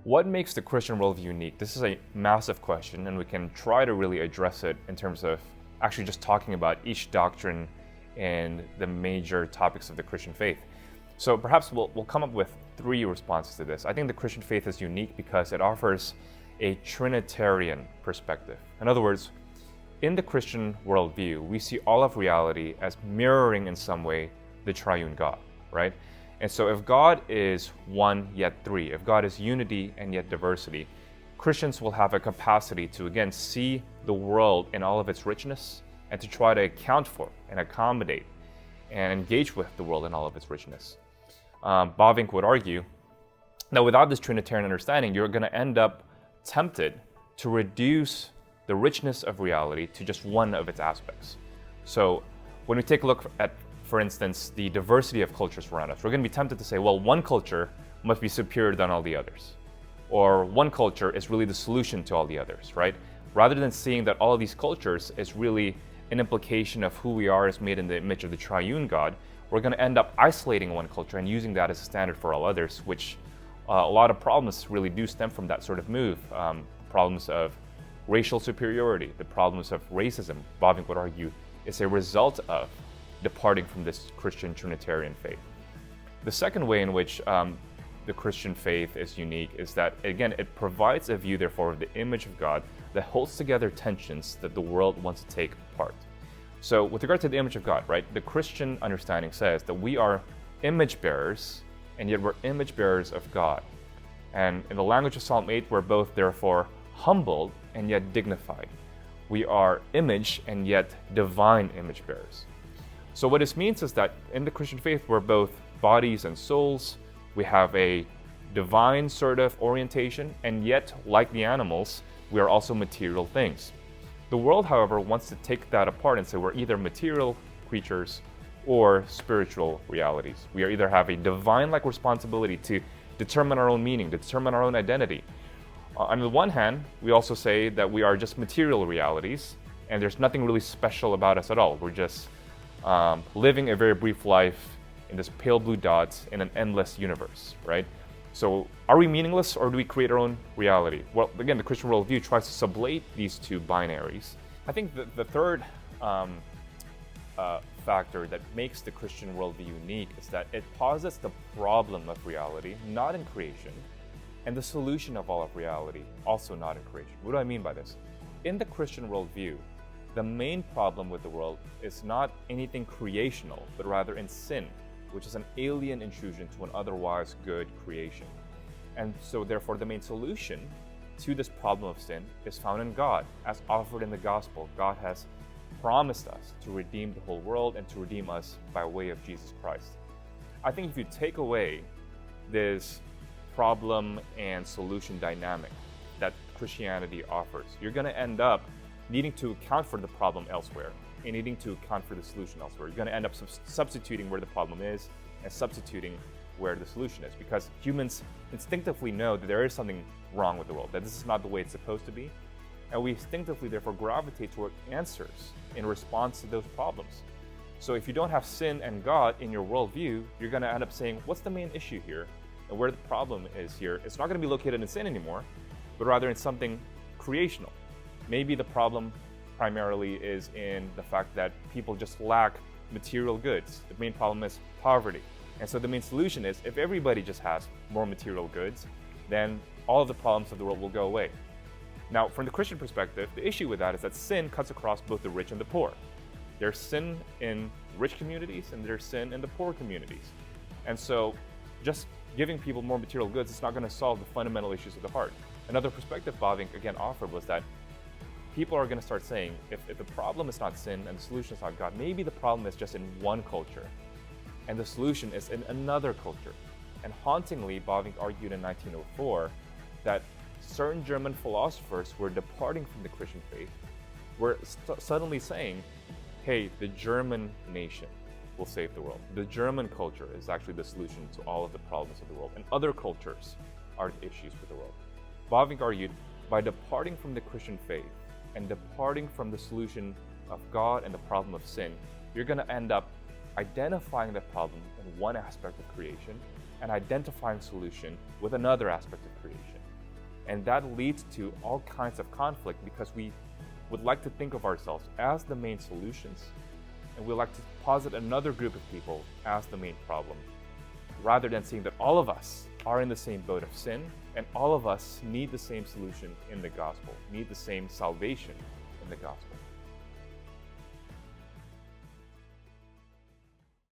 What makes the Christian worldview unique? This is a massive question, and we can try to really address it in terms of actually just talking about each doctrine and the major topics of the Christian faith. So perhaps we'll come up with three responses to this. I think the Christian faith is unique because it offers a Trinitarian perspective. In other words, in the Christian worldview, we see all of reality as mirroring in some way the triune God, right? And so if God is one yet three, if God is unity and yet diversity, Christians will have a capacity to, again, see the world in all of its richness and to try to account for and accommodate and engage with the world in all of its richness. Bavinck would argue that without this Trinitarian understanding, you're going to end up tempted to reduce the richness of reality to just one of its aspects. So when we take a look at, for instance, the diversity of cultures around us, we're going to be tempted to say, well, one culture must be superior than all the others. Or one culture is really the solution to all the others, right? Rather than seeing that all of these cultures is really an implication of who we are as made in the image of the triune God, we're going to end up isolating one culture and using that as a standard for all others, which a lot of problems really do stem from that sort of move. Problems of racial superiority, the problems of racism, Bavinck would argue, is a result of departing from this Christian Trinitarian faith. The second way in which the Christian faith is unique is that, again, it provides a view, therefore, of the image of God that holds together tensions that the world wants to take apart. So with regard to the image of God, right, the Christian understanding says that we are image bearers, and yet we're image bearers of God. And in the language of Psalm 8, we're both, therefore, humbled and yet dignified. We are image and yet divine image bearers. So what this means is that in the Christian faith, we're both bodies and souls. We have a divine sort of orientation, and yet, like the animals, we are also material things. The world, however, wants to take that apart and say we're either material creatures or spiritual realities. We either have a divine-like responsibility to determine our own meaning, to determine our own identity. On the one hand, we also say that we are just material realities, and there's nothing really special about us at all. We're just living a very brief life in this pale blue dot in an endless universe, right? So are we meaningless, or do we create our own reality? Well, again, the Christian worldview tries to sublate these two binaries. I think the third factor that makes the Christian worldview unique is that it posits the problem of reality, not in creation, and the solution of all of reality, also not in creation. What do I mean by this? In the Christian worldview, the main problem with the world is not anything creational, but rather in sin, which is an alien intrusion to an otherwise good creation. And so therefore the main solution to this problem of sin is found in God, as offered in the gospel. God has promised us to redeem the whole world and to redeem us by way of Jesus Christ. I think if you take away this problem and solution dynamic that Christianity offers, you're going to end up needing to account for the problem elsewhere and needing to account for the solution elsewhere. You're going to end up substituting where the problem is and substituting where the solution is, because humans instinctively know that there is something wrong with the world, that this is not the way it's supposed to be, and we instinctively therefore gravitate toward answers in response to those problems. So if you don't have sin and God in your worldview, you're going to end up saying, what's the main issue here? And where the problem is here, it's not going to be located in sin anymore, but rather in something creational. Maybe the problem primarily is in the fact that people just lack material goods. The main problem is poverty. And so the main solution is, if everybody just has more material goods, then all of the problems of the world will go away. Now, from the Christian perspective, the issue with that is that sin cuts across both the rich and the poor. There's sin in rich communities and there's sin in the poor communities. And so just giving people more material goods is not going to solve the fundamental issues of the heart. Another perspective Bavinck again offered was that people are going to start saying, if the problem is not sin and the solution is not God, maybe the problem is just in one culture and the solution is in another culture. And hauntingly, Bavinck argued in 1904 that certain German philosophers who were departing from the Christian faith were suddenly saying, hey, the German nation will save the world. The German culture is actually the solution to all of the problems of the world, and other cultures are the issues with the world. Bavinck argued, by departing from the Christian faith and departing from the solution of God and the problem of sin, you're going to end up identifying the problem in one aspect of creation and identifying solution with another aspect of creation. And that leads to all kinds of conflict because we would like to think of ourselves as the main solutions, and we like to posit another group of people as the main problem, rather than seeing that all of us are in the same boat of sin, and all of us need the same solution in the gospel, need the same salvation in the gospel.